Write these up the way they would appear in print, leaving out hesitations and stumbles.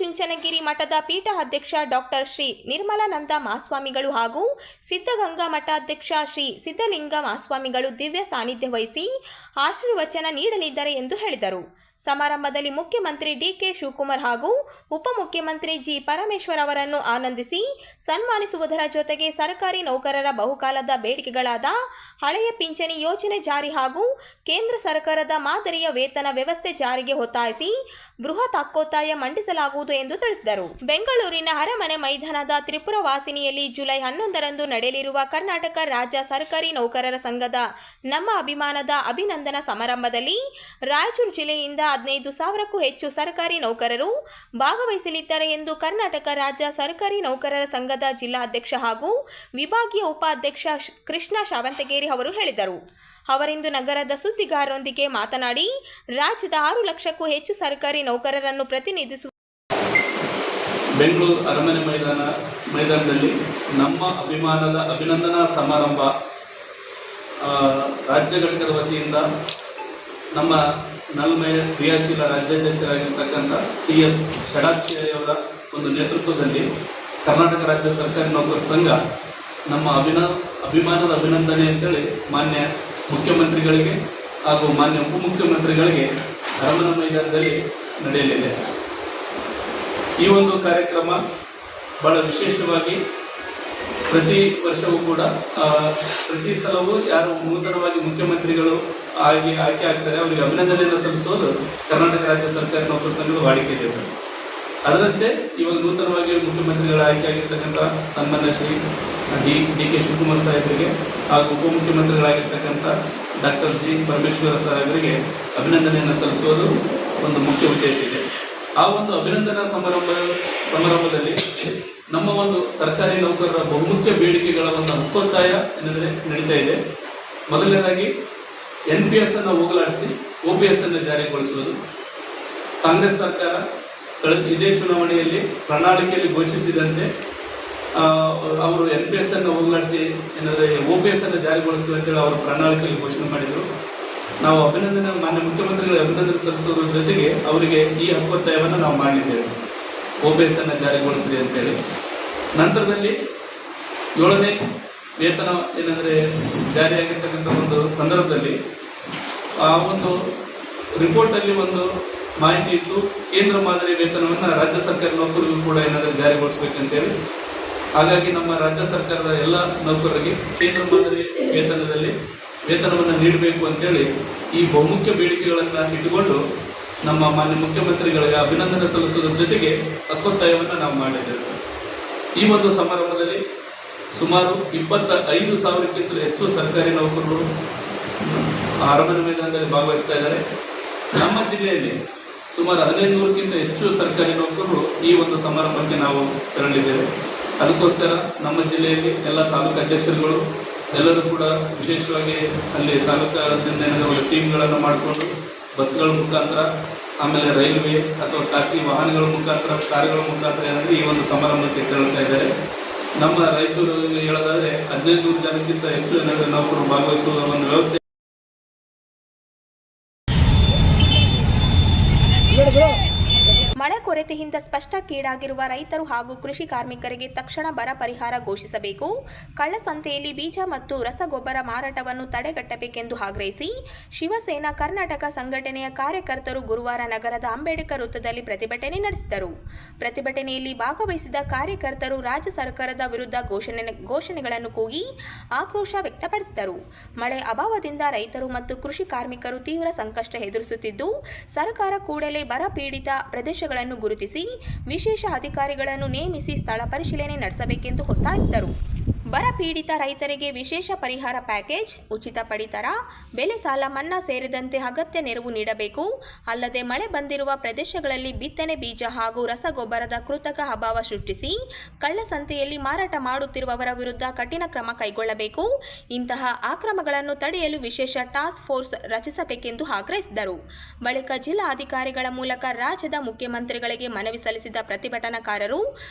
ಆದಿಚುಂಚನಗಿರಿ ಮಠದ ಪೀಠಾಧ್ಯಕ್ಷ ಡಾಕ್ಟರ್ ಶ್ರೀ ನಿರ್ಮಲಾನಂದ ಮಹಾಸ್ವಾಮಿಗಳು ಹಾಗೂ ಸಿದ್ಧಗಂಗಾ ಮಠಾಧ್ಯಕ್ಷ ಶ್ರೀ ಸಿದ್ಧಲಿಂಗ ಮಹಾಸ್ವಾಮಿಗಳು ದಿವ್ಯ ಸಾನ್ನಿಧ್ಯ ವಹಿಸಿ ಆಶೀರ್ವಚನ ನೀಡಲಿದ್ದಾರೆ ಎಂದು ಹೇಳಿದರು. ಸಮಾರಂಭದಲ್ಲಿ ಮುಖ್ಯಮಂತ್ರಿ ಡಿ.ಕೆ. ಶಿವಕುಮಾರ್ ಹಾಗೂ ಉಪಮುಖ್ಯಮಂತ್ರಿ ಜಿ. ಪರಮೇಶ್ವರ್ ಅವರನ್ನು ಆನಂದಿಸಿ ಸನ್ಮಾನಿಸುವುದರ ಜೊತೆಗೆ ಸರ್ಕಾರಿ ನೌಕರರ ಬಹುಕಾಲದ ಬೇಡಿಕೆಗಳಾದ ಹಳೆಯ ಪಿಂಚಣಿ ಯೋಜನೆ ಜಾರಿ ಹಾಗೂ ಕೇಂದ್ರ ಸರ್ಕಾರದ ಮಾದರಿಯ ವೇತನ ವ್ಯವಸ್ಥೆ ಜಾರಿಗೆ ಒತ್ತಾಯಿಸಿ ಬೃಹತ್ ಹಕ್ಕೊತ್ತಾಯ ಮಂಡಿಸಲಾಗುವುದು ಎಂದು ತಿಳಿಸಿದರು. ಬೆಂಗಳೂರಿನ ಅರಮನೆ ಮೈದಾನದ ತ್ರಿಪುರ ವಾಸಿನಿಯಲ್ಲಿ ಜುಲೈ 11ರಂದು ನಡೆಯಲಿರುವ ಕರ್ನಾಟಕ ರಾಜ್ಯ ಸರ್ಕಾರಿ ನೌಕರರ ಸಂಘದ ನಮ್ಮ ಅಭಿಮಾನದ ಅಭಿನಂದನಾ ಸಮಾರಂಭದಲ್ಲಿ ರಾಯಚೂರು ಜಿಲ್ಲೆಯಿಂದ 15,000ಕ್ಕೂ ಹೆಚ್ಚು ಸರ್ಕಾರಿ ನೌಕರರು ಭಾಗವಹಿಸಲಿದ್ದಾರೆ ಎಂದು ಕರ್ನಾಟಕ ರಾಜ್ಯ ಸರ್ಕಾರಿ ನೌಕರರ ಸಂಘದ ಜಿಲ್ಲಾಧ್ಯಕ್ಷ ಹಾಗೂ ವಿಭಾಗೀಯ ಉಪಾಧ್ಯಕ್ಷ ಕೃಷ್ಣ ಶಾವಂತಗೇರಿ ಅವರು ಹೇಳಿದರು. ಅವರಿಂದು ನಗರದ ಸುದ್ದಿಗಾರರೊಂದಿಗೆ ಮಾತನಾಡಿ, ರಾಜ್ಯದ 6 ಲಕ್ಷಕ್ಕೂ ಹೆಚ್ಚು ಸರ್ಕಾರಿ ನೌಕರರನ್ನು ಪ್ರತಿನಿಧಿಸುವ ಬೆಂಗಳೂರು ಅರಮನೆ ಮೈದಾನದಲ್ಲಿ ನಮ್ಮ ಅಭಿಮಾನದ ಅಭಿನಂದನಾ ಸಮಾರಂಭ ರಾಜ್ಯ ಘಟಕದ ವತಿಯಿಂದ ನಮ್ಮ ನಲ್ಮೆಯ ಕ್ರಿಯಾಶೀಲ ರಾಜ್ಯಾಧ್ಯಕ್ಷರಾಗಿರ್ತಕ್ಕಂಥ CS ಷಡಾಕ್ಷರಿಯವರ ಒಂದು ನೇತೃತ್ವದಲ್ಲಿ ಕರ್ನಾಟಕ ರಾಜ್ಯ ಸರ್ಕಾರಿ ನೌಕರರ ಸಂಘ ನಮ್ಮ ಅಭಿಮಾನದ ಅಭಿನಂದನೆ ಅಂತೇಳಿ ಮಾನ್ಯ ಮುಖ್ಯಮಂತ್ರಿಗಳಿಗೆ ಹಾಗೂ ಮಾನ್ಯ ಉಪಮುಖ್ಯಮಂತ್ರಿಗಳಿಗೆ ಅರಮನೆ ಮೈದಾನದಲ್ಲಿ ನಡೆಯಲಿದೆ. ಈ ಒಂದು ಕಾರ್ಯಕ್ರಮ ಬಹಳ ವಿಶೇಷವಾಗಿ ಪ್ರತಿ ವರ್ಷವೂ ಕೂಡ ಪ್ರತಿ ಸಲವೂ ಯಾರು ನೂತನವಾಗಿ ಮುಖ್ಯಮಂತ್ರಿಗಳು ಆಯ್ಕೆ ಆಗ್ತಾರೆ ಅವರಿಗೆ ಅಭಿನಂದನೆಯನ್ನು ಸಲ್ಲಿಸೋದು ಕರ್ನಾಟಕ ರಾಜ್ಯ ಸರ್ಕಾರಿ ನೌಕರರ ಸಂಘದ ವಾಡಿಕೆ ಇದೆ ಸರ್. ಅದರಂತೆ ಇವಾಗ ನೂತನವಾಗಿ ಮುಖ್ಯಮಂತ್ರಿಗಳ ಆಯ್ಕೆ ಆಗಿರ್ತಕ್ಕಂಥ ಸನ್ಮಾನ್ಯ ಶ್ರೀ ಡಿ.ಕೆ. ಶಿವಕುಮಾರ್ ಸಾಹೇಬರಿಗೆ ಹಾಗೂ ಉಪಮುಖ್ಯಮಂತ್ರಿಗಳಾಗಿರ್ತಕ್ಕಂಥ ಡಾಕ್ಟರ್ ಜಿ. ಪರಮೇಶ್ವರ ಸಾಹೇಬರಿಗೆ ಅಭಿನಂದನೆಯನ್ನು ಸಲ್ಲಿಸೋದು ಒಂದು ಮುಖ್ಯ ಉದ್ದೇಶ ಇದೆ. ಆ ಒಂದು ಅಭಿನಂದನಾ ಸಮಾರಂಭದಲ್ಲಿ ನಮ್ಮ ಒಂದು ಸರ್ಕಾರಿ ನೌಕರರ ಬಹುಮುಖ್ಯ ಬೇಡಿಕೆಗಳ ಒಂದು ಹಕ್ಕೊತ್ತಾಯ ಏನೆಂದರೆ ನಡೀತಾ ಇದೆ. ಮೊದಲನೇದಾಗಿ NPS ಅನ್ನು ಹೋಗಲಾಡಿಸಿ OPS ಅನ್ನು ಜಾರಿಗೊಳಿಸುವುದು. ಕಾಂಗ್ರೆಸ್ ಸರ್ಕಾರ ಇದೇ ಚುನಾವಣೆಯಲ್ಲಿ ಪ್ರಣಾಳಿಕೆಯಲ್ಲಿ ಘೋಷಿಸಿದಂತೆ ಅವರು NPS ಅನ್ನು ಹೋಗಲಾಡಿಸಿ ಏನೆಂದರೆ OPS ಅನ್ನು ಜಾರಿಗೊಳಿಸುವುದು ಅಂತೇಳಿ ಅವರು ಪ್ರಣಾಳಿಕೆಯಲ್ಲಿ ಘೋಷಣೆ ಮಾಡಿದರು. ನಾವು ಮಾನ್ಯ ಮುಖ್ಯಮಂತ್ರಿಗಳ ಅಭಿನಂದನೆ ಸಲ್ಲಿಸೋದ್ರ ಜೊತೆಗೆ ಅವರಿಗೆ ಈ ಹಕ್ಕೊತ್ತಾಯವನ್ನು ನಾವು ಮಾಡಿದ್ದೇವೆ, OPS ಅನ್ನು ಜಾರಿಗೊಳಿಸಿದೆ ಅಂತೇಳಿ. ನಂತರದಲ್ಲಿ 7ನೇ ವೇತನ ಏನೆಂದರೆ ಜಾರಿಯಾಗಿರ್ತಕ್ಕಂಥ ಒಂದು ಸಂದರ್ಭದಲ್ಲಿ ಆ ಒಂದು ರಿಪೋರ್ಟಲ್ಲಿ ಒಂದು ಮಾಹಿತಿ ಇತ್ತು, ಕೇಂದ್ರ ಮಾದರಿ ವೇತನವನ್ನು ರಾಜ್ಯ ಸರ್ಕಾರಿ ನೌಕರರಿಗೂ ಕೂಡ ಏನಾದರೂ ಜಾರಿಗೊಳಿಸಬೇಕಂತೇಳಿ. ಹಾಗಾಗಿ ನಮ್ಮ ರಾಜ್ಯ ಸರ್ಕಾರದ ಎಲ್ಲ ನೌಕರರಿಗೆ ಕೇಂದ್ರ ಮಾದರಿ ವೇತನದಲ್ಲಿ ವೇತನವನ್ನು ನೀಡಬೇಕು ಅಂತೇಳಿ ಈ ಬಹುಮುಖ್ಯ ಬೇಡಿಕೆಗಳನ್ನು ಇಟ್ಟುಕೊಂಡು ನಮ್ಮ ಮಾನ್ಯ ಮುಖ್ಯಮಂತ್ರಿಗಳಿಗೆ ಅಭಿನಂದನೆ ಸಲ್ಲಿಸೋದ್ರ ಜೊತೆಗೆ ಹಕ್ಕೊತ್ತಾಯವನ್ನು ನಾವು ಮಾಡಿದ್ದೇವೆ ಸರ್. ಈ ಒಂದು ಸಮಾರಂಭದಲ್ಲಿ ಸುಮಾರು 25,000ಕ್ಕಿಂತ ಹೆಚ್ಚು ಸರ್ಕಾರಿ ನೌಕರರು ಅರಮನೆ ಮೈದಾನದಲ್ಲಿ ಭಾಗವಹಿಸ್ತಾ ಇದ್ದಾರೆ. ನಮ್ಮ ಜಿಲ್ಲೆಯಲ್ಲಿ ಸುಮಾರು 1500ಕ್ಕಿಂತ ಹೆಚ್ಚು ಸರ್ಕಾರಿ ನೌಕರರು ಈ ಒಂದು ಸಮಾರಂಭಕ್ಕೆ ನಾವು ತೆರಳಿದ್ದೇವೆ. ಅದಕ್ಕೋಸ್ಕರ ನಮ್ಮ ಜಿಲ್ಲೆಯಲ್ಲಿ ಎಲ್ಲ ತಾಲೂಕು ಅಧ್ಯಕ್ಷರುಗಳು ಎಲ್ಲರೂ ಕೂಡ ವಿಶೇಷವಾಗಿ ಅಲ್ಲಿ ತಾಲೂಕಾದಿಂದ ಒಂದು ಟೀಮ್ಗಳನ್ನು ಮಾಡಿಕೊಂಡು ಬಸ್ಗಳ ಮುಖಾಂತರ ಆಮೇಲೆ ರೈಲ್ವೆ ಅಥವಾ ಖಾಸಗಿ ವಾಹನಗಳ ಮುಖಾಂತರ ಕಾರುಗಳ ಮುಖಾಂತರ ಏನಾದರೆ ಈ ಒಂದು ಸಮಾರಂಭಕ್ಕೆ ತೆರಳುತ್ತಾ ಇದ್ದಾರೆ. ನಮ್ಮ ರಾಯಚೂರು ಹೇಳೋದಾದರೆ 1500 ಜನಕ್ಕಿಂತ ಹೆಚ್ಚು ಏನಾದರೂ ನೌಕರರು ಭಾಗವಹಿಸುವ ಒಂದು ವ್ಯವಸ್ಥೆ. ಮಳೆ ಕೊರತೆಯಿಂದ ಸ್ಪಷ್ಟಕ್ಕೀಡಾಗಿರುವ ರೈತರು ಹಾಗೂ ಕೃಷಿ ಕಾರ್ಮಿಕರಿಗೆ ತಕ್ಷಣ ಬರ ಪರಿಹಾರ ಘೋಷಿಸಬೇಕು, ಕಳ್ಳಸಂತೆಯಲ್ಲಿ ಬೀಜ ಮತ್ತು ರಸಗೊಬ್ಬರ ಮಾರಾಟವನ್ನು ತಡೆಗಟ್ಟಬೇಕೆಂದು ಆಗ್ರಹಿಸಿ ಶಿವಸೇನಾ ಕರ್ನಾಟಕ ಸಂಘಟನೆಯ ಕಾರ್ಯಕರ್ತರು ಗುರುವಾರ ನಗರದ ಅಂಬೇಡ್ಕರ್ ವೃತ್ತದಲ್ಲಿ ಪ್ರತಿಭಟನೆ ನಡೆಸಿದರು. ಪ್ರತಿಭಟನೆಯಲ್ಲಿ ಭಾಗವಹಿಸಿದ ಕಾರ್ಯಕರ್ತರು ರಾಜ್ಯ ಸರ್ಕಾರದ ವಿರುದ್ಧ ಘೋಷಣೆಗಳನ್ನು ಕೂಗಿ ಆಕ್ರೋಶ ವ್ಯಕ್ತಪಡಿಸಿದರು. ಮಳೆ ಅಭಾವದಿಂದ ರೈತರು ಮತ್ತು ಕೃಷಿ ಕಾರ್ಮಿಕರು ತೀವ್ರ ಸಂಕಷ್ಟ ಎದುರಿಸುತ್ತಿದ್ದು, ಸರ್ಕಾರ ಕೂಡಲೇ ಬರ ಪೀಡಿತ ಪ್ರದೇಶಗಳನ್ನು ಗುರುತಿಸಿ ವಿಶೇಷ ಅಧಿಕಾರಿಗಳನ್ನು ನೇಮಿಸಿ ಸ್ಥಳ ಪರಿಶೀಲನೆ ನಡೆಸಬೇಕೆಂದು ಒತ್ತಾಯಿಸಿದರು. ಬರ ಪೀಡಿತ ರೈತರಿಗೆ ವಿಶೇಷ ಪರಿಹಾರ ಪ್ಯಾಕೇಜ್, ಉಚಿತ ಪಡಿತರ, ಬೆಳೆ ಸಾಲ ಮನ್ನಾ ಸೇರಿದಂತೆ ಅಗತ್ಯ ನೆರವು ನೀಡಬೇಕು. ಅಲ್ಲದೆ ಮಳೆ ಬಂದಿರುವ ಪ್ರದೇಶಗಳಲ್ಲಿ ಬಿತ್ತನೆ ಬೀಜ ಹಾಗೂ ರಸಗೊಬ್ಬರದ ಕೃತಕ ಅಭಾವ ಸೃಷ್ಟಿಸಿ ಕಳ್ಳಸಂತೆಯಲ್ಲಿ ಮಾರಾಟ ಮಾಡುತ್ತಿರುವವರ ವಿರುದ್ಧ ಕಠಿಣ ಕ್ರಮ ಕೈಗೊಳ್ಳಬೇಕು. ಇಂತಹ ಅಕ್ರಮಗಳನ್ನು ತಡೆಯಲು ವಿಶೇಷ ಟಾಸ್ಕ್ ಫೋರ್ಸ್ ರಚಿಸಬೇಕೆಂದು ಆಗ್ರಹಿಸಿದರು. ಬಳಿಕ ಜಿಲ್ಲಾ ಅಧಿಕಾರಿಗಳ ಮೂಲಕ ರಾಜ್ಯದ ಮುಖ್ಯಮಂತ್ರಿಗಳಿಗೆ ಮನವಿ ಸಲ್ಲಿಸಿದ ಪ್ರತಿಭಟನಾಕಾರರು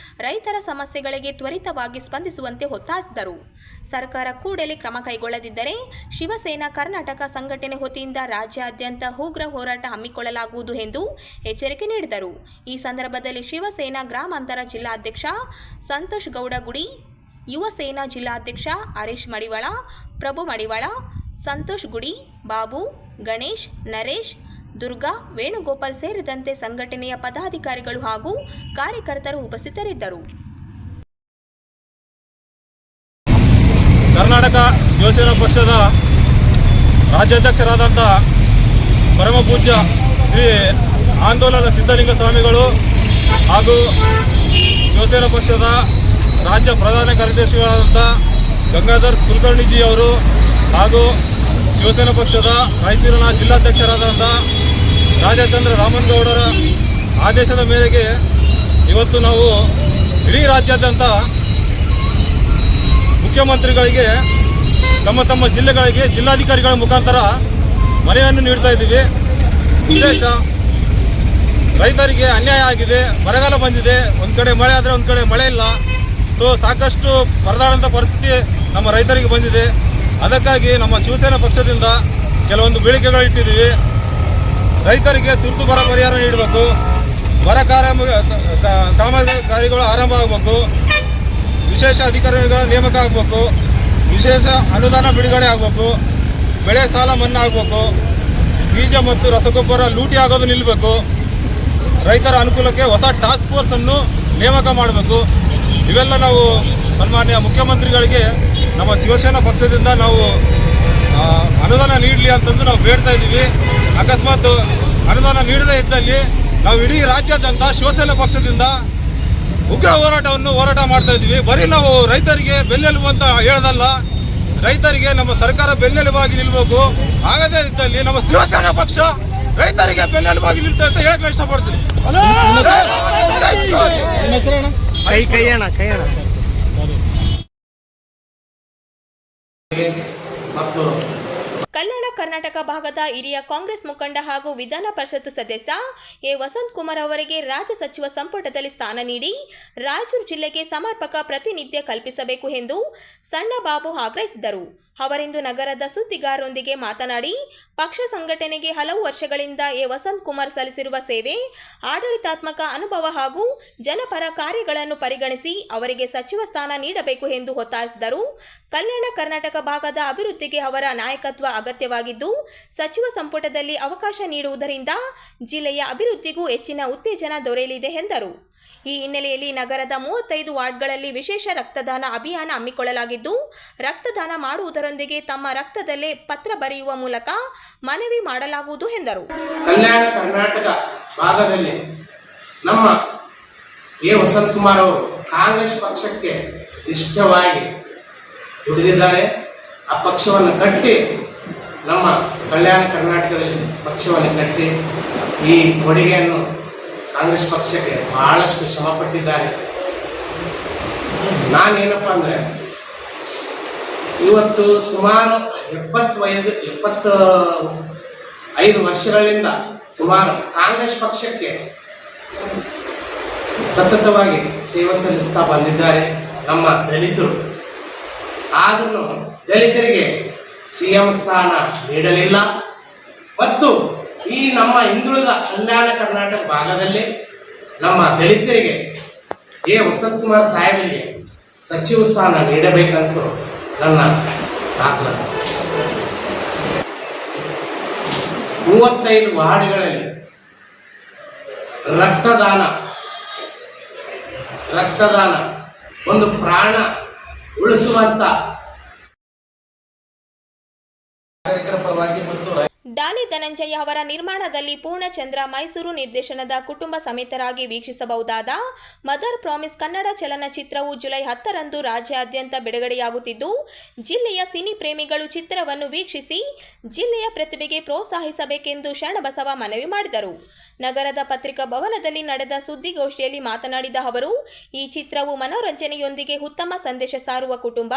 ರೈತರ ಸಮಸ್ಯೆಗಳಿಗೆ ತ್ವರಿತವಾಗಿ ಸ್ಪಂದಿಸುವಂತೆ ಒತ್ತಾಯಿಸಿದರು. ಒತ್ತಾಯಿಸಿದರು. ಸರ್ಕಾರ ಕೂಡಲೇ ಕ್ರಮ ಕೈಗೊಳ್ಳದಿದ್ದರೆ ಶಿವಸೇನಾ ಕರ್ನಾಟಕ ಸಂಘಟನೆ ವತಿಯಿಂದ ರಾಜ್ಯಾದ್ಯಂತ ಉಗ್ರ ಹೋರಾಟ ಹಮ್ಮಿಕೊಳ್ಳಲಾಗುವುದು ಎಂದು ಎಚ್ಚರಿಕೆ ನೀಡಿದರು. ಈ ಸಂದರ್ಭದಲ್ಲಿ ಶಿವಸೇನಾ ಗ್ರಾಮಾಂತರ ಜಿಲ್ಲಾಧ್ಯಕ್ಷ ಸಂತೋಷ್ ಗೌಡ ಗುಡಿ, ಯುವ ಸೇನಾ ಜಿಲ್ಲಾಧ್ಯಕ್ಷ ಹರೀಶ್ ಮಡಿವಾಳ, ಪ್ರಭು ಮಡಿವಾಳ, ಸಂತೋಷ್ ಗುಡಿ, ಬಾಬು, ಗಣೇಶ್, ನರೇಶ್, ದುರ್ಗಾ, ವೇಣುಗೋಪಾಲ್ ಸೇರಿದಂತೆ ಸಂಘಟನೆಯ ಪದಾಧಿಕಾರಿಗಳು ಹಾಗೂ ಕಾರ್ಯಕರ್ತರು ಉಪಸ್ಥಿತರಿದ್ದರು. ಕರ್ನಾಟಕ ಶಿವಸೇನಾ ಪಕ್ಷದ ರಾಜ್ಯಾಧ್ಯಕ್ಷರಾದಂಥ ಪರಮ ಪೂಜ್ಯ ಶ್ರೀ ಆಂದೋಲನ ಸಿದ್ಧಲಿಂಗ ಸ್ವಾಮಿಗಳು ಹಾಗೂ ಶಿವಸೇನಾ ಪಕ್ಷದ ರಾಜ್ಯ ಪ್ರಧಾನ ಕಾರ್ಯದರ್ಶಿಗಳಾದಂಥ ಗಂಗಾಧರ್ ಕುಲಕರ್ಣಿಜಿ ಅವರು ಹಾಗೂ ಶಿವಸೇನಾ ಪಕ್ಷದ ರಾಯಚೂರಿನ ಜಿಲ್ಲಾಧ್ಯಕ್ಷರಾದಂಥ ರಾಜಚಂದ್ರ ರಾಮನಗೌಡರ ಆದೇಶದ ಮೇರೆಗೆ ಇವತ್ತು ನಾವು ಇಡೀ ರಾಜ್ಯಾದ್ಯಂತ ಮುಖ್ಯಮಂತ್ರಿಗಳಿಗೆ ತಮ್ಮ ತಮ್ಮ ಜಿಲ್ಲೆಗಳಿಗೆ ಜಿಲ್ಲಾಧಿಕಾರಿಗಳ ಮುಖಾಂತರ ಮನವಿಯನ್ನು ನೀಡ್ತಾ ಇದ್ದೀವಿ. ಉದ್ದೇಶ, ರೈತರಿಗೆ ಅನ್ಯಾಯ ಆಗಿದೆ, ಬರಗಾಲ ಬಂದಿದೆ, ಒಂದು ಕಡೆ ಮಳೆ ಆದರೆ ಒಂದು ಕಡೆ ಮಳೆ ಇಲ್ಲ. ಸೊ ಸಾಕಷ್ಟು ಪರದಾಡಂಥ ಪರಿಸ್ಥಿತಿ ನಮ್ಮ ರೈತರಿಗೆ ಬಂದಿದೆ. ಅದಕ್ಕಾಗಿ ನಮ್ಮ ಶಿವಸೇನಾ ಪಕ್ಷದಿಂದ ಕೆಲವೊಂದು ಬೇಡಿಕೆಗಳಿಟ್ಟಿದ್ದೀವಿ. ರೈತರಿಗೆ ತುರ್ತು ಬರ ಪರಿಹಾರ ನೀಡಬೇಕು, ಬರ ಕಾಮಗಾರಿಗಳು ಆರಂಭ ಆಗಬೇಕು, ವಿಶೇಷ ಅಧಿಕಾರಿಗಳ ನೇಮಕ ಆಗಬೇಕು, ವಿಶೇಷ ಅನುದಾನ ಬಿಡುಗಡೆ ಆಗಬೇಕು, ಬೆಳೆ ಸಾಲ ಮನ್ನಾ ಆಗಬೇಕು, ಬೀಜ ಮತ್ತು ರಸಗೊಬ್ಬರ ಲೂಟಿ ಆಗೋದು ನಿಲ್ಲಬೇಕು, ರೈತರ ಅನುಕೂಲಕ್ಕೆ ಹೊಸ ಟಾಸ್ಕ್ ಫೋರ್ಸ್ ಅನ್ನು ನೇಮಕ ಮಾಡಬೇಕು. ಇವೆಲ್ಲ ನಾವು ಸನ್ಮಾನ್ಯ ಮುಖ್ಯಮಂತ್ರಿಗಳಿಗೆ ನಮ್ಮ ಶಿವಸೇನಾ ಪಕ್ಷದಿಂದ ನಾವು ಅನುದಾನ ನೀಡಲಿ ಅಂತಂದು ನಾವು ಬೇಡ್ತಾ ಇದ್ದೀವಿ. ಅಕಸ್ಮಾತ್ ಅನುದಾನ ನೀಡದೇ ಇದ್ದಲ್ಲಿ ನಾವು ಇಡೀ ರಾಜ್ಯಾದ್ಯಂತ ಶಿವಸೇನಾ ಪಕ್ಷದಿಂದ ಉಗ್ರ ಹೋರಾಟ ಮಾಡ್ತಾ ಇದ್ದೀವಿ. ಬರೀ ನಾವು ರೈತರಿಗೆ ಬೆನ್ನೆಲುಬು ಅಂತ ಹೇಳೋದಲ್ಲ, ರೈತರಿಗೆ ನಮ್ಮ ಸರ್ಕಾರ ಬೆನ್ನೆಲುಬಾಗಿ ನಿಲ್ಬೇಕು. ಆಗದೇ ಇದ್ದಲ್ಲಿ ನಮ್ಮ ಶಿವಸೇನಾ ಪಕ್ಷ ರೈತರಿಗೆ ಬೆನ್ನೆಲುಬಾಗಿ ನಿಲ್ತದೆ ಅಂತ ಹೇಳಕ್ಕೆ ಇಷ್ಟಪಡ್ತೀನಿ. ಕಲ್ಯಾಣ ಕರ್ನಾಟಕ ಭಾಗದ ಹಿರಿಯ ಕಾಂಗ್ರೆಸ್ ಮುಖಂಡ ಹಾಗೂ ವಿಧಾನ ಪರಿಷತ್ ಸದಸ್ಯ ಎ ವಸಂತ್ ಕುಮಾರ್ ಅವರಿಗೆ ರಾಜ್ಯ ಸಚಿವ ಸಂಪುಟದಲ್ಲಿ ಸ್ಥಾನ ನೀಡಿ ರಾಯಚೂರು ಜಿಲ್ಲೆಗೆ ಸಮರ್ಪಕ ಪ್ರಾತಿನಿಧ್ಯ ಕಲ್ಪಿಸಬೇಕು ಎಂದು ಸಣ್ಣ ಬಾಬು ಆಗ್ರಹಿಸಿದರು. ಅವರಿಂದು ನಗರದ ಸುದ್ದಿಗಾರರೊಂದಿಗೆ ಮಾತನಾಡಿ, ಪಕ್ಷ ಸಂಘಟನೆಗೆ ಹಲವು ವರ್ಷಗಳಿಂದ ಎ ವಸಂತ್ ಕುಮಾರ್ ಸಲ್ಲಿಸಿರುವ ಸೇವೆ, ಆಡಳಿತಾತ್ಮಕ ಅನುಭವ ಹಾಗೂ ಜನಪರ ಕಾರ್ಯಗಳನ್ನು ಪರಿಗಣಿಸಿ ಅವರಿಗೆ ಸಚಿವ ಸ್ಥಾನ ನೀಡಬೇಕು ಎಂದು ಒತ್ತಾಯಿಸಿದರು. ಕಲ್ಯಾಣ ಕರ್ನಾಟಕ ಭಾಗದ ಅಭಿವೃದ್ಧಿಗೆ ಅವರ ನಾಯಕತ್ವ ಅಗತ್ಯವಾಗಿದ್ದು, ಸಚಿವ ಸಂಪುಟದಲ್ಲಿ ಅವಕಾಶ ನೀಡುವುದರಿಂದ ಜಿಲ್ಲೆಯ ಅಭಿವೃದ್ಧಿಗೂ ಹೆಚ್ಚಿನ ಉತ್ತೇಜನ ದೊರೆಯಲಿದೆ ಎಂದರು. ಈ ಹಿನ್ನೆಲೆಯಲ್ಲಿ ನಗರದ 35 ವಾರ್ಡ್ಗಳಲ್ಲಿ ವಿಶೇಷ ರಕ್ತದಾನ ಅಭಿಯಾನ ಹಮ್ಮಿಕೊಳ್ಳಲಾಗಿದ್ದು, ರಕ್ತದಾನ ಮಾಡುವುದರೊಂದಿಗೆ ತಮ್ಮ ರಕ್ತದಲ್ಲೇ ಪತ್ರ ಬರೆಯುವ ಮೂಲಕ ಮನವಿ ಮಾಡಲಾಗುವುದು ಎಂದರು. ಕಲ್ಯಾಣ ಕರ್ನಾಟಕ ಭಾಗದಲ್ಲಿ ನಮ್ಮ ಎ ವಸಂತ್ ಕುಮಾರ್ ಅವರು ಕಾಂಗ್ರೆಸ್ ಪಕ್ಷಕ್ಕೆ ನಿಷ್ಠವಾಗಿ ದುಡಿದಿದ್ದಾರೆ. ಆ ಪಕ್ಷವನ್ನು ಕಟ್ಟಿ ನಮ್ಮ ಕಲ್ಯಾಣ ಕರ್ನಾಟಕದಲ್ಲಿ ಪಕ್ಷವನ್ನು ಕಟ್ಟಿ ಈ ಕೊಡುಗೆಯನ್ನು ಕಾಂಗ್ರೆಸ್ ಪಕ್ಷಕ್ಕೆ ಬಹಳಷ್ಟು ಶ್ರಮಪಟ್ಟಿದ್ದಾರೆ. ನಾನೇನಪ್ಪ ಅಂದರೆ ಇವತ್ತು ಸುಮಾರು 75 ವರ್ಷಗಳಿಂದ ಸುಮಾರು ಕಾಂಗ್ರೆಸ್ ಪಕ್ಷಕ್ಕೆ ಸತತವಾಗಿ ಸೇವೆ ಸಲ್ಲಿಸ್ತಾ ಬಂದಿದ್ದಾರೆ ನಮ್ಮ ದಲಿತರು. ಆದರೂ ದಲಿತರಿಗೆ ಸಿಎಂ ಸ್ಥಾನ ನೀಡಲಿಲ್ಲ ಮತ್ತು ಈ ನಮ್ಮ ಹಿಂದುಳಿದ ಕಲ್ಯಾಣ ಕರ್ನಾಟಕ ಭಾಗದಲ್ಲಿ ನಮ್ಮ ದಲಿತರಿಗೆ ಎ ವಸಂತ್ ಕುಮಾರ್ ಸಾಹೇಬರಿಗೆ ಸಚಿವ ಸ್ಥಾನ ನೀಡಬೇಕಂತ ನನ್ನ ಆಗ್ರಹ. 35 ವಾರ್ಡ್ಗಳಲ್ಲಿ ರಕ್ತದಾನ ಒಂದು ಪ್ರಾಣ ಉಳಿಸುವಂತ ಪರವಾಗಿ ಮತ್ತು ಡಾಲಿ ಧನಂಜಯ ಅವರ ನಿರ್ಮಾಣದಲ್ಲಿ ಪೂರ್ಣಚಂದ್ರ ಮೈಸೂರು ನಿರ್ದೇಶನದ ಕುಟುಂಬ ಸಮೇತರಾಗಿ ವೀಕ್ಷಿಸಬಹುದಾದ ಮದರ್ ಪ್ರಾಮಿಸ್ ಕನ್ನಡ ಚಲನಚಿತ್ರವು ಜುಲೈ 10ರಂದು ರಾಜ್ಯಾದ್ಯಂತ ಬಿಡುಗಡೆಯಾಗುತ್ತಿದ್ದು, ಜಿಲ್ಲೆಯ ಸಿನಿ ಪ್ರೇಮಿಗಳು ಚಿತ್ರವನ್ನು ವೀಕ್ಷಿಸಿ ಜಿಲ್ಲೆಯ ಪ್ರತಿಭೆಗೆ ಪ್ರೋತ್ಸಾಹಿಸಬೇಕೆಂದು ಶರಣಬಸವ ಮನವಿ ಮಾಡಿದರು. ನಗರದ ಪತ್ರಿಕಾ ಭವನದಲ್ಲಿ ನಡೆದ ಸುದ್ದಿಗೋಷ್ಠಿಯಲ್ಲಿ ಮಾತನಾಡಿದ ಅವರು, ಈ ಚಿತ್ರವು ಮನೋರಂಜನೆಯೊಂದಿಗೆ ಉತ್ತಮ ಸಂದೇಶ ಸಾರುವ ಕುಟುಂಬ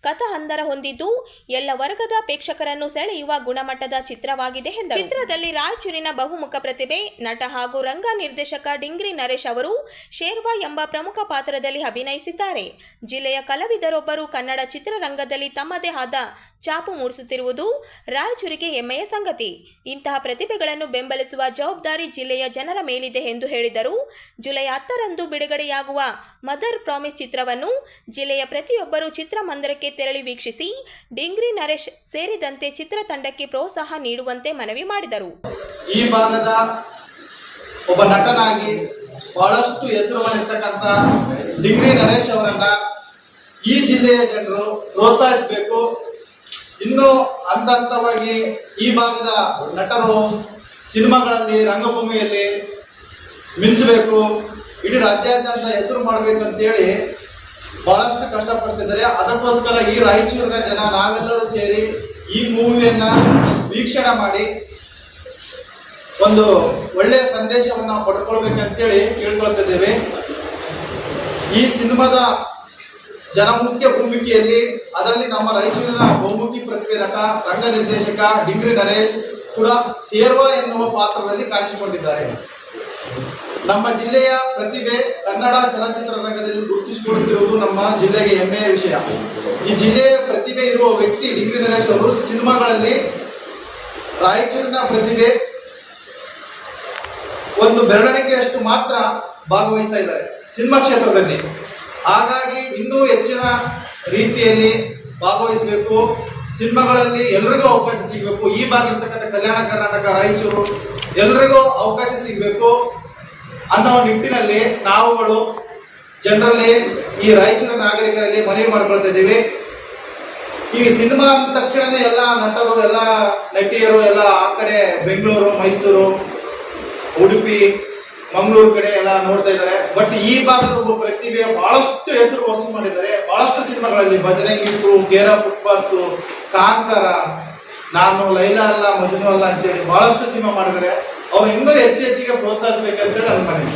ಕಥಾಹಂದರ ಹೊಂದಿದ್ದು, ಎಲ್ಲ ವರ್ಗದ ಪ್ರೇಕ್ಷಕರನ್ನು ಸೆಳೆಯುವ ಗುಣಮಟ್ಟದ ಚಿತ್ರ ನೆರವಾಗಿದೆ ಎಂದರು. ಚಿತ್ರದಲ್ಲಿ ರಾಯಚೂರಿನ ಬಹುಮುಖ ಪ್ರತಿಭೆ ನಟ ಹಾಗೂ ರಂಗ ನಿರ್ದೇಶಕ ಡಿಂಗ್ರಿ ನರೇಶ್ ಅವರು ಶೇರ್ವಾ ಎಂಬ ಪ್ರಮುಖ ಪಾತ್ರದಲ್ಲಿ ಅಭಿನಯಿಸಿದ್ದಾರೆ. ಜಿಲ್ಲೆಯ ಕಲಾವಿದರೊಬ್ಬರು ಕನ್ನಡ ಚಿತ್ರರಂಗದಲ್ಲಿ ತಮ್ಮದೇ ಆದ ಛಾಪು ಮೂಡಿಸುತ್ತಿರುವುದು ರಾಯಚೂರಿಗೆ ಹೆಮ್ಮೆಯ ಸಂಗತಿ. ಇಂತಹ ಪ್ರತಿಭೆಗಳನ್ನು ಬೆಂಬಲಿಸುವ ಜವಾಬ್ದಾರಿ ಜಿಲ್ಲೆಯ ಜನರ ಮೇಲಿದೆ ಎಂದು ಹೇಳಿದರು. ಜುಲೈ 10ರಂದು ಬಿಡುಗಡೆಯಾಗುವ ಮದರ್ ಪ್ರಾಮಿಸ್ ಚಿತ್ರವನ್ನು ಜಿಲ್ಲೆಯ ಪ್ರತಿಯೊಬ್ಬರು ಚಿತ್ರಮಂದಿರಕ್ಕೆ ತೆರಳಿ ವೀಕ್ಷಿಸಿ ಡಿಂಗ್ರಿ ನರೇಶ್ ಸೇರಿದಂತೆ ಚಿತ್ರತಂಡಕ್ಕೆ ಪ್ರೋತ್ಸಾಹ ನೀಡುವಂತೆ ಮನವಿ ಮಾಡಿದರು. ಈ ಭಾಗದ ಒಬ್ಬ ನಟನಾಗಿ ಬಹಳಷ್ಟು ಹೆಸರು ಮಾಡಿರ್ತಕ್ಕಂಥ ಡಿಂಗ್ರಿ ನರೇಶ್ ಅವರನ್ನ ಈ ಜಿಲ್ಲೆಯ ಜನರು ಪ್ರೋತ್ಸಾಹಿಸಬೇಕು. ಇನ್ನು ಹಂತ ಹಂತವಾಗಿ ಈ ಭಾಗದ ನಟರು ಸಿನಿಮಾಗಳಲ್ಲಿ ರಂಗಭೂಮಿಯಲ್ಲಿ ಮಿಂಚಬೇಕು, ಇಡೀ ರಾಜ್ಯಾದ್ಯಂತ ಹೆಸರು ಮಾಡಬೇಕಂತೇಳಿ ಬಹಳಷ್ಟು ಕಷ್ಟಪಡ್ತಿದ್ದಾರೆ. ಅದಕ್ಕೋಸ್ಕರ ಈ ರಾಯಚೂರಿನ ಜನ ನಾವೆಲ್ಲರೂ ಸೇರಿ ಈ ಮೂವಿಯನ್ನ ವೀಕ್ಷಣೆ ಮಾಡಿ ಒಂದು ಒಳ್ಳೆಯ ಸಂದೇಶವನ್ನು ಪಡ್ಕೊಳ್ಬೇಕಂತೇಳಿ ಕೇಳ್ಕೊಳ್ತಿದ್ದೇವೆ. ಈ ಸಿನಿಮಾದ ಜನಮುಖ್ಯ ಭೂಮಿಕೆಯಲ್ಲಿ ಅದರಲ್ಲಿ ನಮ್ಮ ರಾಯಚೂರಿನ ಬಹುಮುಖಿ ಪ್ರತಿಭೆ ನಟ ರಂಗ ನಿರ್ದೇಶಕ ಡಿಂಗ್ರಿ ನರೇಶ್ ಕೂಡ ಶೇರ್ವಾ ಎನ್ನುವ ಪಾತ್ರದಲ್ಲಿ ಕಾಣಿಸಿಕೊಂಡಿದ್ದಾರೆ. ನಮ್ಮ ಜಿಲ್ಲೆಯ ಪ್ರತಿಭೆ ಕನ್ನಡ ಚಲನಚಿತ್ರರಂಗದಲ್ಲಿ ಗುರುತಿಸಿಕೊಳ್ಳುತ್ತಿರುವುದು ನಮ್ಮ ಜಿಲ್ಲೆಗೆ ಹೆಮ್ಮೆಯ ವಿಷಯ. ಈ ಜಿಲ್ಲೆಯ ಪ್ರತಿಭೆ ಇರುವ ವ್ಯಕ್ತಿ ಡಿಂಗ್ರಿ ನರೇಶ್ ಅವರು ಸಿನಿಮಾಗಳಲ್ಲಿ ರಾಯಚೂರಿನ ಪ್ರತಿಭೆ ಒಂದು ಬೆರಳಿಕೆಯಷ್ಟು ಮಾತ್ರ ಭಾಗವಹಿಸ್ತಾ ಇದ್ದಾರೆ ಸಿನಿಮಾ ಕ್ಷೇತ್ರದಲ್ಲಿ. ಹಾಗಾಗಿ ಇನ್ನೂ ಹೆಚ್ಚಿನ ರೀತಿಯಲ್ಲಿ ಭಾಗವಹಿಸಬೇಕು, ಸಿನಿಮಾಗಳಲ್ಲಿ ಎಲ್ರಿಗೂ ಅವಕಾಶ ಸಿಗಬೇಕು. ಈ ಭಾಗ ಇರ್ತಕ್ಕಂಥ ಕಲ್ಯಾಣ ಕರ್ನಾಟಕ ರಾಯಚೂರು ಎಲ್ರಿಗೂ ಅವಕಾಶ ಸಿಗಬೇಕು ಅನ್ನೋ ನಿಟ್ಟಿನಲ್ಲಿ ನಾವುಗಳು ಜನರಲ್ಲಿ ಈ ರಾಯಚೂರಿನ ನಾಗರಿಕರಲ್ಲಿ ಮನವಿ ಮಾಡ್ಕೊಳ್ತಾ ಇದ್ದೀವಿ. ಈ ಸಿನಿಮಾ ಅಂದ ತಕ್ಷಣನೇ ಎಲ್ಲ ನಟರು ಎಲ್ಲ ನಟಿಯರು ಎಲ್ಲ ಆ ಕಡೆ ಬೆಂಗಳೂರು, ಮೈಸೂರು, ಉಡುಪಿ, ಮಂಗಳೂರು ಕಡೆ ಎಲ್ಲ ನೋಡ್ತಾ ಇದ್ದಾರೆ. ಬಟ್ ಈ ಭಾಗದ ಒಬ್ಬ ಪ್ರತಿಭೆ ಬಹಳಷ್ಟು ಹೆಸರು ವಸೂಲು ಮಾಡಿದ್ದಾರೆ. ಬಹಳಷ್ಟು ಸಿನಿಮಾಗಳಲ್ಲಿ ಬಜರಂಗಿಟ್ರು, ಕೇರ ಫುಟ್ಪಾತ್, ಕಾಂತಾರ, ನಾನು ಲೈಲಾ ಅಲ್ಲ ಮಜ್ನು ಅಲ್ಲ ಅಂತೇಳಿ ಬಹಳಷ್ಟು ಸಿನಿಮಾ ಮಾಡಿದ್ದಾರೆ. ಅವ್ರು ಇನ್ನೂ ಹೆಚ್ಚಿಗೆ ಪ್ರೋತ್ಸಾಹಿಸಬೇಕಂತೇಳಿ ನನ್ನ ಮನವಿ.